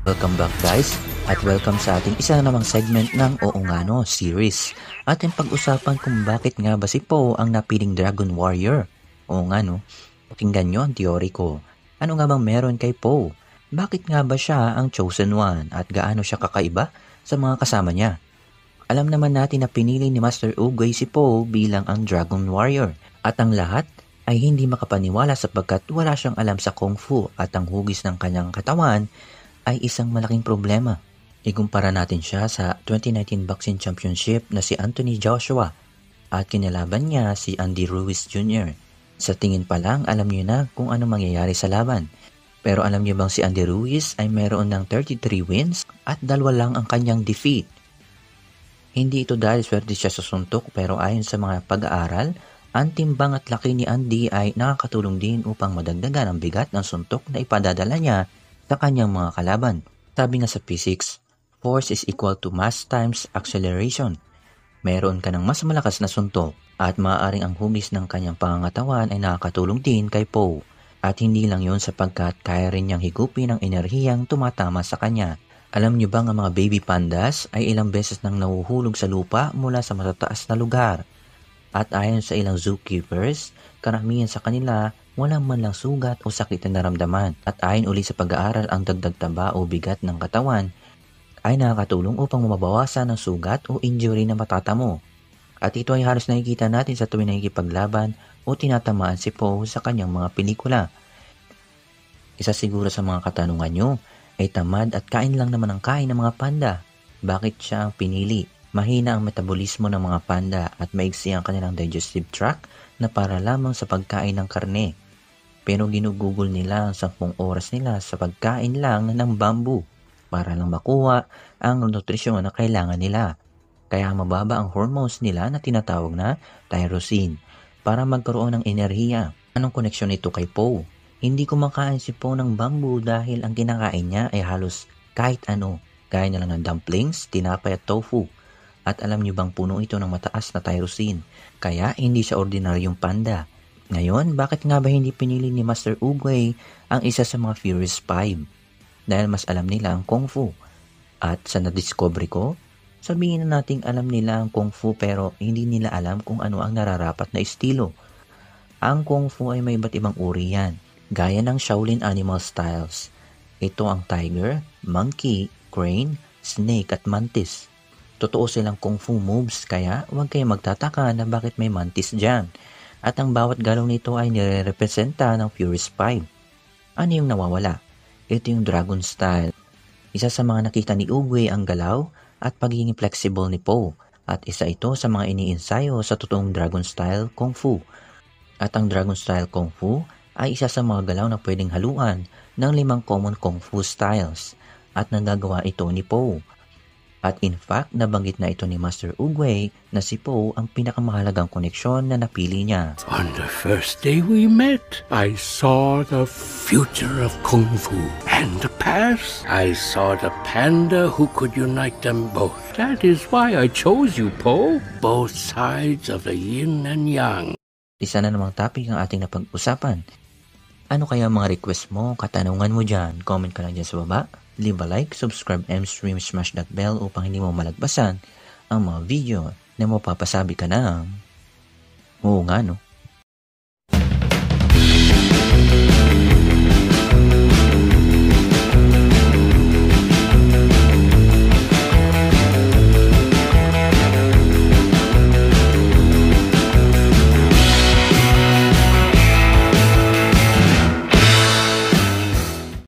Welcome back guys at welcome sa ating isa namang segment ng Oo Nga No series. Ating pag-usapan kung bakit nga ba si Po ang napiling Dragon Warrior. Oo nga no, pakinggan nyo ang teori ko. Ano nga bang meron kay Po? Bakit nga ba siya ang chosen one at gaano siya kakaiba sa mga kasama niya? Alam naman natin na pinili ni Master Oogway si Po bilang ang Dragon Warrior at ang lahat ay hindi makapaniwala sapagkat wala siyang alam sa Kung Fu at ang hugis ng kanyang katawan ay isang malaking problema. Ikumpara natin siya sa 2019 Boxing Championship na si Anthony Joshua at kinalaban niya si Andy Ruiz Jr. Sa tingin pa lang alam niyo na kung ano mangyayari sa laban. Pero alam niyo bang si Andy Ruiz ay meron ng 33 wins at 2 lang ang kanyang defeat. Hindi ito dahil swerte siya sa suntok pero ayon sa mga pag-aaral, ang timbang at laki ni Andy ay nakakatulong din upang madagdagan ang bigat ng suntok na ipadadala niya sa kanyang mga kalaban. Sabi nga sa physics, force is equal to mass times acceleration. Meron ka ng mas malakas na suntok at maaaring ang hugis ng kanyang pangangatawan ay nakakatulong din kay Po. At hindi lang yun sapagkat kaya rin niyang higupin ang enerhiyang tumatama sa kanya. Alam niyo bang ang mga baby pandas ay ilang beses nang nahuhulog sa lupa mula sa matataas na lugar? At ayon sa ilang zookeepers, karamihan sa kanila walang man lang sugat o sakit na naramdaman. At ayon uli sa pag-aaral, ang dagdag taba o bigat ng katawan ay nakakatulong upang mabawasan ang sugat o injury na matatamo. At ito ay halos nakikita natin sa tuwing nakikipaglaban o tinatamaan si Po sa kanyang mga pelikula. Isa siguro sa mga katanungan nyo ay tamad at kain lang naman ang kain ng mga panda. Bakit siya ang pinili? Mahina ang metabolismo ng mga panda at maigsi ang kanilang digestive tract na para lamang sa pagkain ng karne. Pero ginugugol nila ang 10 oras nila sa pagkain lang ng bamboo para lang makuha ang nutrisyon na kailangan nila. Kaya mababa ang hormones nila na tinatawag na tyrosine para magkaroon ng enerhiya. Anong koneksyon nito kay Po? Hindi kumakain si Po ng bamboo dahil ang kinakain niya ay halos kahit ano. Gaya na lang ng dumplings, tinapay at tofu. At alam niyo bang puno ito ng mataas na tyrosine? Kaya hindi siya ordinaryong panda. Ngayon, bakit nga ba hindi pinili ni Master Oogway ang isa sa mga Furious 5? Dahil mas alam nila ang Kung Fu. At sa nadiscover ko, sabihin na nating alam nila ang Kung Fu pero hindi nila alam kung ano ang nararapat na estilo. Ang Kung Fu ay may iba't ibang uri yan, gaya ng Shaolin Animal Styles. Ito ang tiger, monkey, crane, snake at mantis. Totoo silang Kung Fu moves kaya huwag kayong magtataka na bakit may mantis dyan. At ang bawat galaw nito ay nire-representa ng Furious 5. Ano yung nawawala? Ito yung Dragon Style. Isa sa mga nakita ni Oogway ang galaw at pagiging flexible ni Po. At isa ito sa mga iniinsayo sa totoong Dragon Style Kung Fu. At ang Dragon Style Kung Fu ay isa sa mga galaw na pwedeng haluan ng 5 common Kung Fu styles. At nagagawa ito ni Po. At in fact, nabanggit na ito ni Master Oogway na si Po ang pinakamahalagang koneksyon na napili niya. On the first day we met, I saw the future of Kung Fu. And the past, I saw the panda who could unite them both. That is why I chose you, Po. Both sides of the yin and yang. Isa na namang topic ang ating napag-usapan. Ano kaya mga request mo, katanungan mo dyan? Comment ka lang dyan sa baba. Leave a like, subscribe, and stream, smash that bell upang hindi mo malagpasan ang mga video na mapapasabi ka ng Oo Nga No.